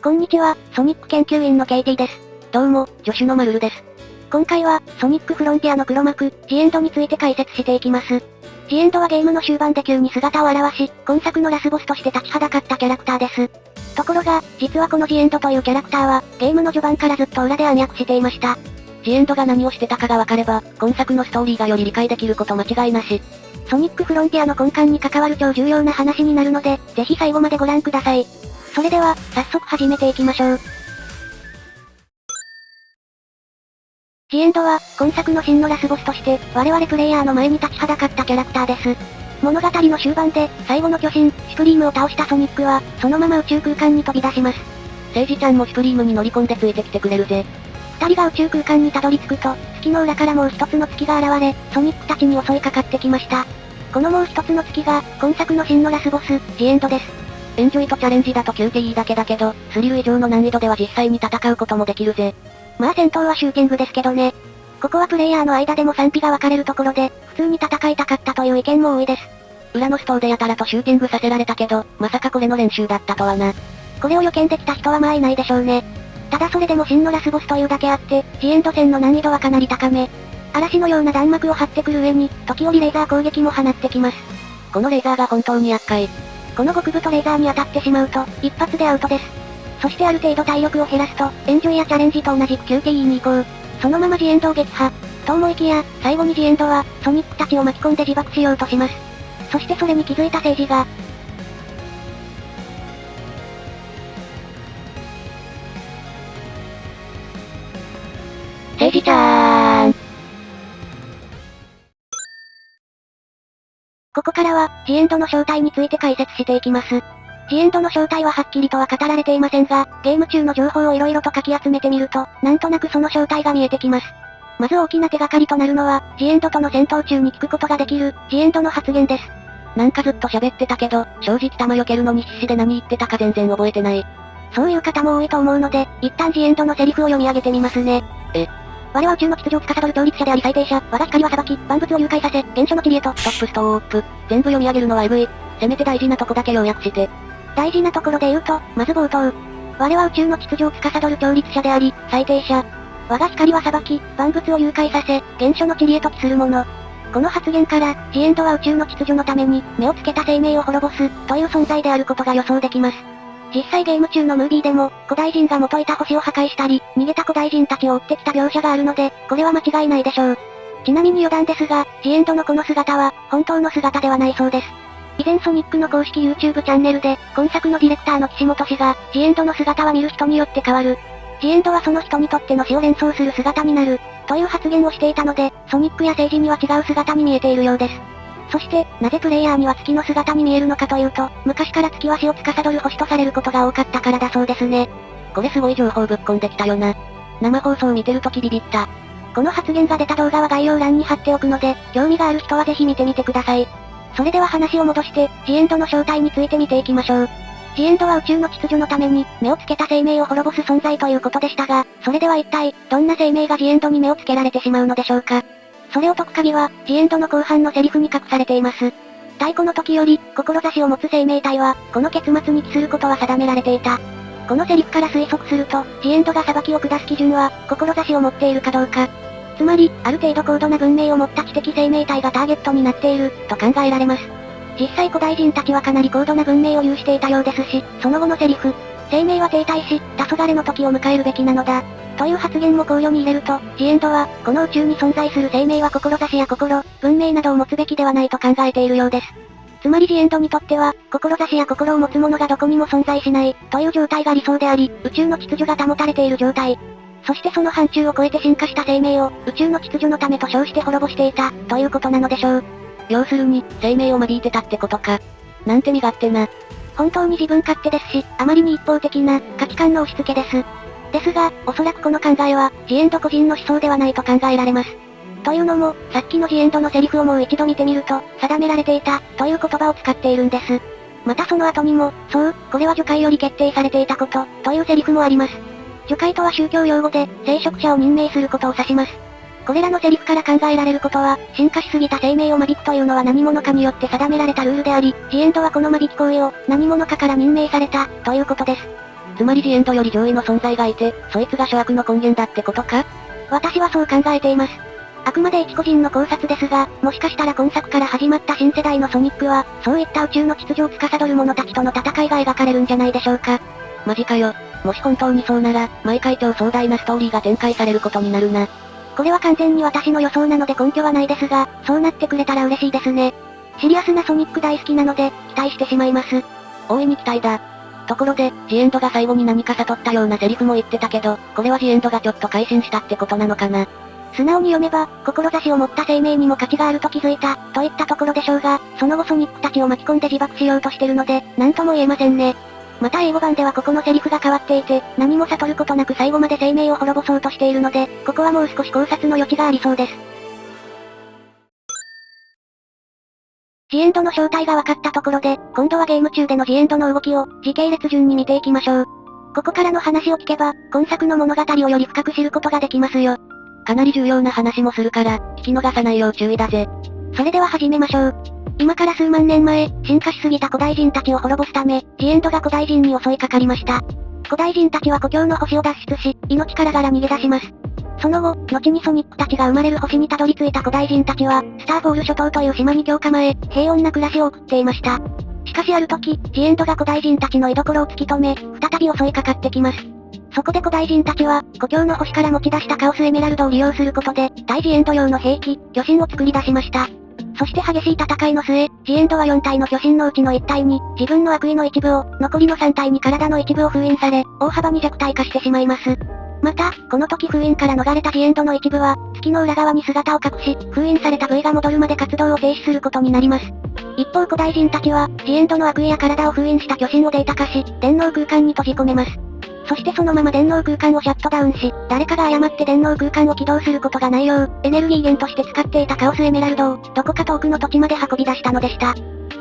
こんにちは、ソニック研究員のケイティです。どうも、助手のマルルです。今回は、ソニックフロンティアの黒幕、ジエンドについて解説していきます。ジエンドはゲームの終盤で急に姿を現し、今作のラスボスとして立ちはだかったキャラクターです。ところが、実はこのジエンドというキャラクターは、ゲームの序盤からずっと裏で暗躍していました。ジエンドが何をしてたかがわかれば、今作のストーリーがより理解できること間違いなし。ソニックフロンティアの根幹に関わる超重要な話になるので、ぜひ最後までご覧ください。それでは、早速始めていきましょう。ジエンドは、今作の真のラスボスとして、我々プレイヤーの前に立ちはだかったキャラクターです。物語の終盤で、最後の巨神、シュプリームを倒したソニックは、そのまま宇宙空間に飛び出します。セイジちゃんもシュプリームに乗り込んでついてきてくれるぜ。二人が宇宙空間にたどり着くと、月の裏からもう一つの月が現れ、ソニックたちに襲いかかってきました。このもう一つの月が、今作の真のラスボス、ジエンドです。エンジョイとチャレンジだとQTEだけだけど、スリル以上の難易度では実際に戦うこともできるぜ。まあ戦闘はシューティングですけどね。ここはプレイヤーの間でも賛否が分かれるところで、普通に戦いたかったという意見も多いです。裏のストーでやたらとシューティングさせられたけど、まさかこれの練習だったとはな。これを予見できた人はまあいないでしょうね。ただそれでも真のラスボスというだけあって、ジエンド戦の難易度はかなり高め。嵐のような弾幕を張ってくる上に、時折レーザー攻撃も放ってきます。このレーザーが本当に厄介。この極太レーザーに当たってしまうと、一発でアウトです。そしてある程度体力を減らすと、エンジョイやチャレンジと同じく QTE に移行。そのままジエンドを撃破。と思いきや、最後にジエンドは、ソニックたちを巻き込んで自爆しようとします。そしてそれに気づいたセイジが、セイジちゃーん。ここからは、ジエンドの正体について解説していきます。ジエンドの正体ははっきりとは語られていませんが、ゲーム中の情報を色々とかき集めてみると、なんとなくその正体が見えてきます。まず大きな手がかりとなるのは、ジエンドとの戦闘中に聞くことができる、ジエンドの発言です。なんかずっと喋ってたけど、正直弾避けるのに必死で何言ってたか全然覚えてない。そういう方も多いと思うので、一旦ジエンドのセリフを読み上げてみますね。我は宇宙の秩序を司る調律者であり裁定者、我が光は裁き、万物を誘拐させ、原初の地理へと。ストップ。全部読み上げるのはエグい。せめて大事なとこだけ要約して。大事なところで言うと、まず冒頭。我は宇宙の秩序を司る調律者であり、裁定者。我が光は裁き、万物を誘拐させ、原初の地理へと帰するもの。この発言から、ジエンドは宇宙の秩序のために、目をつけた生命を滅ぼす、という存在であることが予想できます。実際ゲーム中のムービーでも、古代人が元いた星を破壊したり、逃げた古代人たちを追ってきた描写があるので、これは間違いないでしょう。ちなみに余談ですが、ジエンドのこの姿は、本当の姿ではないそうです。以前ソニックの公式 YouTube チャンネルで、今作のディレクターの岸本氏が、ジエンドの姿は見る人によって変わる。ジエンドはその人にとっての死を連想する姿になる、という発言をしていたので、ソニックやセイジには違う姿に見えているようです。そして、なぜプレイヤーには月の姿に見えるのかというと、昔から月は死を司る星とされることが多かったからだそうですね。これすごい情報ぶっ込んできたよな。生放送見てるときビビった。この発言が出た動画は概要欄に貼っておくので、興味がある人はぜひ見てみてください。それでは話を戻して、ジエンドの正体について見ていきましょう。ジエンドは宇宙の秩序のために、目をつけた生命を滅ぼす存在ということでしたが、それでは一体、どんな生命がジエンドに目をつけられてしまうのでしょうか。それを解く鍵は、ジエンドの後半のセリフに隠されています。太古の時より、志を持つ生命体は、この結末に帰することは定められていた。このセリフから推測すると、ジエンドが裁きを下す基準は、志を持っているかどうか。つまり、ある程度高度な文明を持った知的生命体がターゲットになっている、と考えられます。実際古代人たちはかなり高度な文明を有していたようですし、その後のセリフ、生命は停滞し、黄昏の時を迎えるべきなのだ。という発言も考慮に入れると、ジエンドは、この宇宙に存在する生命は志や心、文明などを持つべきではないと考えているようです。つまりジエンドにとっては、志や心を持つ者がどこにも存在しない、という状態が理想であり、宇宙の秩序が保たれている状態。そしてその範疇を超えて進化した生命を、宇宙の秩序のためと称して滅ぼしていた、ということなのでしょう。要するに、生命を間引いてたってことか。なんて身勝手な。本当に自分勝手ですし、あまりに一方的な、価値観の押し付けです。ですが、おそらくこの考えは、ジエンド個人の思想ではないと考えられます。というのも、さっきのジエンドのセリフをもう一度見てみると、定められていた、という言葉を使っているんです。またその後にも、そう、これは樹海より決定されていたこと、というセリフもあります。樹海とは宗教用語で、聖職者を任命することを指します。これらのセリフから考えられることは、進化しすぎた生命を間引くというのは何者かによって定められたルールであり、ジエンドはこの間引き行為を、何者かから任命された、ということです。つまりジエンドより上位の存在がいて、そいつが諸悪の根源だってことか？私はそう考えています。あくまで一個人の考察ですが、もしかしたら今作から始まった新世代のソニックは、そういった宇宙の秩序を司る者たちとの戦いが描かれるんじゃないでしょうか。マジかよ。もし本当にそうなら、毎回超壮大なストーリーが展開されることになるな。これは完全に私の予想なので根拠はないですが、そうなってくれたら嬉しいですね。シリアスなソニック大好きなので、期待してしまいます。大いに期待だ。ところで、ジエンドが最後に何か悟ったようなセリフも言ってたけど、これはジエンドがちょっと改心したってことなのかな。素直に読めば、志を持った生命にも価値があると気づいた、といったところでしょうが、その後ソニックたちを巻き込んで自爆しようとしてるので、なんとも言えませんね。また英語版ではここのセリフが変わっていて、何も悟ることなく最後まで生命を滅ぼそうとしているので、ここはもう少し考察の余地がありそうです。ジエンドの正体が分かったところで、今度はゲーム中でのジエンドの動きを、時系列順に見ていきましょう。ここからの話を聞けば、今作の物語をより深く知ることができますよ。かなり重要な話もするから、聞き逃さないよう注意だぜ。それでは始めましょう。今から数万年前、進化しすぎた古代人たちを滅ぼすため、ジエンドが古代人に襲いかかりました。古代人たちは故郷の星を脱出し、命からがら逃げ出します。その後、後にソニックたちが生まれる星にたどり着いた古代人たちは、スターフォール諸島という島に居を構え、平穏な暮らしを送っていました。しかしある時、ジエンドが古代人たちの居所を突き止め、再び襲いかかってきます。そこで古代人たちは、故郷の星から持ち出したカオスエメラルドを利用することで、対ジエンド用の兵器、巨神を作り出しました。そして激しい戦いの末、ジエンドは4体の巨神のうちの1体に、自分の悪意の一部を、残りの3体に体の一部を封印され、大幅に弱体化してしまいます。また、この時封印から逃れたジエンドの一部は、月の裏側に姿を隠し、封印された部位が戻るまで活動を停止することになります。一方古代人たちは、ジエンドの悪意や体を封印した巨神をデータ化し、電脳空間に閉じ込めます。そしてそのまま電脳空間をシャットダウンし、誰かが誤って電脳空間を起動することがないよう、エネルギー源として使っていたカオスエメラルドを、どこか遠くの土地まで運び出したのでした。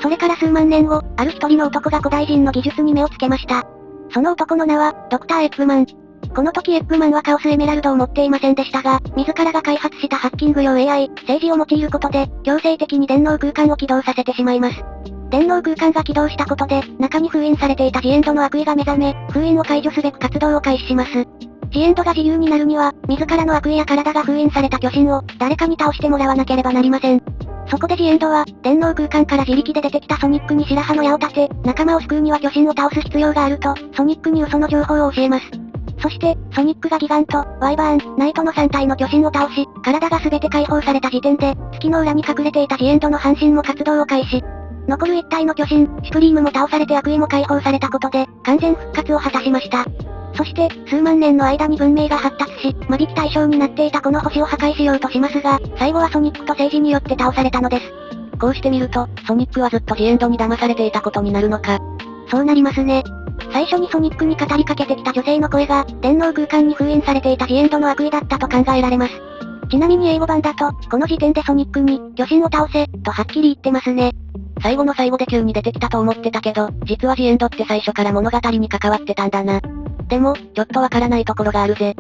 それから数万年後、ある一人の男が古代人の技術に目をつけました。その男の名は、ドクター・エッグマン。この時エッグマンはカオスエメラルドを持っていませんでしたが、自らが開発したハッキング用 AI、政治を用いることで、強制的に電脳空間を起動させてしまいます。電脳空間が起動したことで、中に封印されていたジエンドの悪意が目覚め、封印を解除すべく活動を開始します。ジエンドが自由になるには、自らの悪意や体が封印された巨神を、誰かに倒してもらわなければなりません。そこでジエンドは、電脳空間から自力で出てきたソニックに白羽の矢を立て、仲間を救うには巨神を倒す必要があると、ソニックに嘘の情報を教えます。そして、ソニックがギガント、ワイバーン、ナイトの3体の巨神を倒し、体が全て解放された時点で、月の裏に隠れていたジエンドの半身も活動を開始。残る1体の巨神、シュプリームも倒されて悪意も解放されたことで、完全復活を果たしました。そして、数万年の間に文明が発達し、間引き対象になっていたこの星を破壊しようとしますが、最後はソニックと政治によって倒されたのです。こうしてみると、ソニックはずっとジエンドに騙されていたことになるのか。そうなりますね。最初にソニックに語りかけてきた女性の声が、電脳空間に封印されていたジエンドの悪意だったと考えられます。ちなみに英語版だと、この時点でソニックに、巨神を倒せ、とはっきり言ってますね。最後の最後で急に出てきたと思ってたけど、実はジエンドって最初から物語に関わってたんだな。でも、ちょっとわからないところがあるぜ。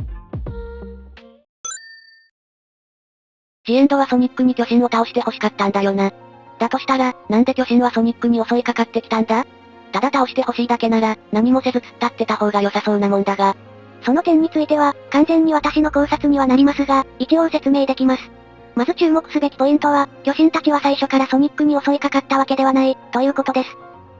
ジエンドはソニックに巨神を倒して欲しかったんだよな。だとしたら、なんで巨神はソニックに襲いかかってきたんだ？ただ倒して欲しいだけなら、何もせず突っ立ってた方が良さそうなもんだが。その点については、完全に私の考察にはなりますが、一応説明できます。まず注目すべきポイントは、巨神たちは最初からソニックに襲いかかったわけではない、ということです。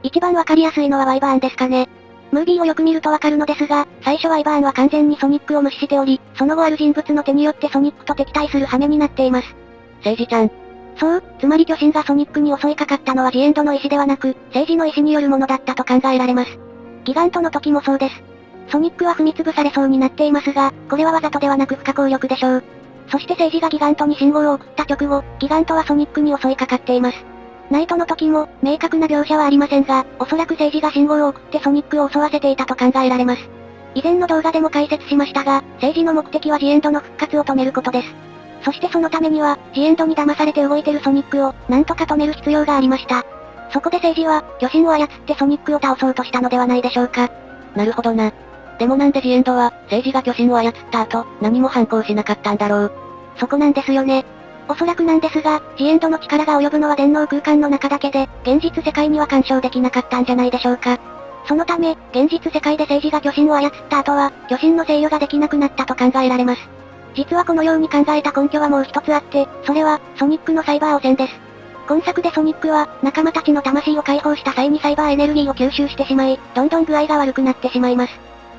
一番わかりやすいのはワイバーンですかね。ムービーをよく見るとわかるのですが、最初ワイバーンは完全にソニックを無視しており、その後ある人物の手によってソニックと敵対する羽目になっています。政治ちゃん。そう、つまり巨神がソニックに襲いかかったのはジエンドの意志ではなく、政治の意志によるものだったと考えられます。ギガントの時もそうです。ソニックは踏み潰されそうになっていますが、これはわざとではなく不可抗力でしょう。そして政治がギガントに信号を送った直後、ギガントはソニックに襲いかかっています。ナイトの時も、明確な描写はありませんが、おそらく政治が信号を送ってソニックを襲わせていたと考えられます。以前の動画でも解説しましたが、政治の目的はジエンドの復活を止めることです。そしてそのためには、ジエンドに騙されて動いてるソニックを、なんとか止める必要がありました。そこで政治は、巨神を操ってソニックを倒そうとしたのではないでしょうか。なるほどな。でもなんでジエンドは、政治が巨神を操った後、何も反抗しなかったんだろう。そこなんですよね。おそらくなんですが、ジエンドの力が及ぶのは電脳空間の中だけで、現実世界には干渉できなかったんじゃないでしょうか。そのため、現実世界で聖司が巨神を操った後は、巨神の制御ができなくなったと考えられます。実はこのように考えた根拠はもう一つあって、それは、ソニックのサイバー汚染です。今作でソニックは、仲間たちの魂を解放した際にサイバーエネルギーを吸収してしまい、どんどん具合が悪くなってしまいます。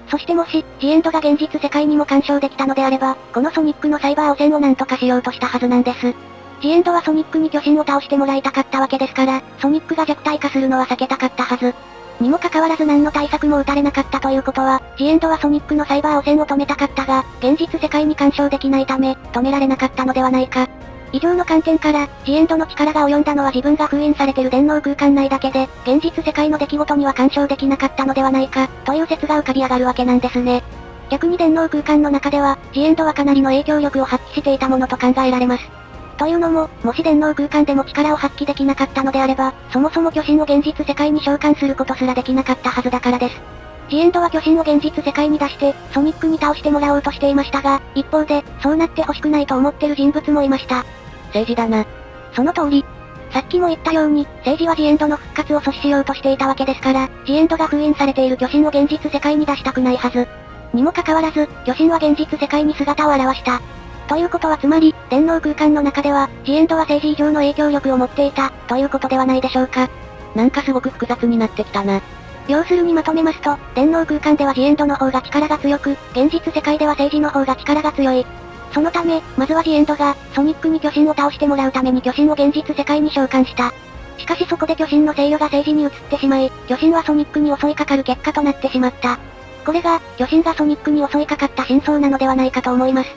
そしてもし、ジエンドが現実世界にも干渉できたのであれば、このソニックのサイバー汚染を何とかしようとしたはずなんです。ジエンドはソニックに巨神を倒してもらいたかったわけですから、ソニックが弱体化するのは避けたかったはず。にもかかわらず何の対策も打たれなかったということは、ジエンドはソニックのサイバー汚染を止めたかったが、現実世界に干渉できないため、止められなかったのではないか。以上の観点から、ジエンドの力が及んだのは自分が封印されてる電脳空間内だけで、現実世界の出来事には干渉できなかったのではないか、という説が浮かび上がるわけなんですね。逆に電脳空間の中では、ジエンドはかなりの影響力を発揮していたものと考えられます。というのも、もし電脳空間でも力を発揮できなかったのであれば、そもそも巨神を現実世界に召喚することすらできなかったはずだからです。ジエンドは巨神を現実世界に出して、ソニックに倒してもらおうとしていましたが、一方で、そうなってほしくないと思ってる人物もいました。聖司だな。その通り。さっきも言ったように、聖司はジエンドの復活を阻止しようとしていたわけですから、ジエンドが封印されている巨神を現実世界に出したくないはず。にもかかわらず、巨神は現実世界に姿を現した。ということはつまり、電脳空間の中では、ジエンドは聖司以上の影響力を持っていた、ということではないでしょうか。なんかすごく複雑になってきたな。要するにまとめますと、電脳空間ではジエンドの方が力が強く、現実世界では聖司の方が力が強い。そのため、まずはジエンドが、ソニックに巨神を倒してもらうために巨神を現実世界に召喚した。しかしそこで巨神の制御が聖司に移ってしまい、巨神はソニックに襲いかかる結果となってしまった。これが、巨神がソニックに襲いかかった真相なのではないかと思います。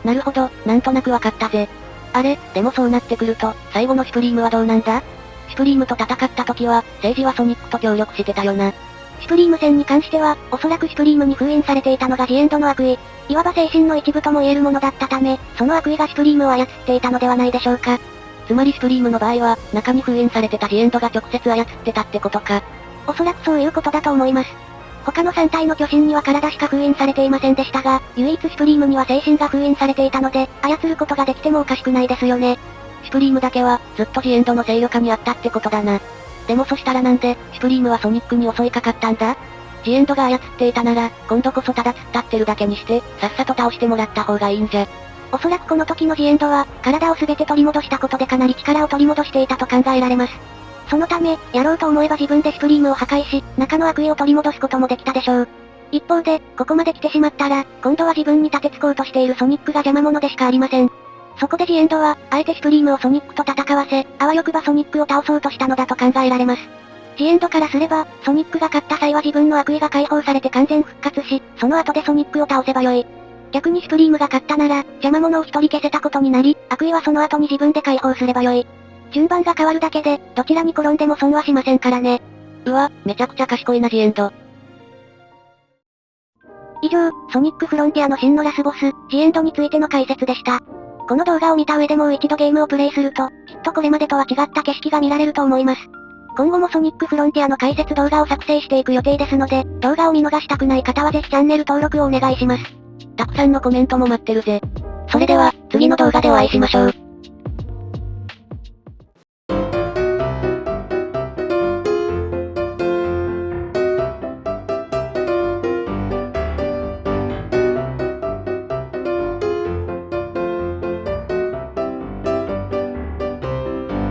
なるほど、なんとなくわかったぜ。あれ、でもそうなってくると、最後のシュプリームはどうなんだ？シュプリームと戦った時は、聖司はソニックと協力してたよな。シュプリーム戦に関しては、おそらくシュプリームに封印されていたのがジエンドの悪意。いわば精神の一部とも言えるものだったため、その悪意がシュプリームを操っていたのではないでしょうか。つまりシュプリームの場合は、中に封印されてたジエンドが直接操ってたってことか。おそらくそういうことだと思います。他の3体の巨神には体しか封印されていませんでしたが、唯一シュプリームには精神が封印されていたので、操ることができてもおかしくないですよね。シュプリームだけは、ずっとジエンドの制御下にあったってことだな。でもそしたらなんで、シュプリームはソニックに襲いかかったんだ？ジエンドが操っていたなら、今度こそただ突っ立ってるだけにして、さっさと倒してもらった方がいいんじゃ。おそらくこの時のジエンドは、体を全て取り戻したことでかなり力を取り戻していたと考えられます。そのため、やろうと思えば自分でシュプリームを破壊し、中の悪意を取り戻すこともできたでしょう。一方で、ここまで来てしまったら、今度は自分に立てつこうとしているソニックが邪魔者でしかありません。そこでジエンドは、あえてシュプリームをソニックと戦わせ、あわよくばソニックを倒そうとしたのだと考えられます。ジエンドからすれば、ソニックが勝った際は自分の悪意が解放されて完全復活し、その後でソニックを倒せばよい。逆にシュプリームが勝ったなら、邪魔者を一人消せたことになり、悪意はその後に自分で解放すればよい。順番が変わるだけで、どちらに転んでも損はしませんからね。うわ、めちゃくちゃ賢いなジエンド。以上、ソニックフロンティアの真のラスボス、ジエンドについての解説でした。この動画を見た上でもう一度ゲームをプレイすると、きっとこれまでとは違った景色が見られると思います。今後もソニックフロンティアの解説動画を作成していく予定ですので、動画を見逃したくない方はぜひチャンネル登録をお願いします。たくさんのコメントも待ってるぜ。それでは、次の動画でお会いしましょう。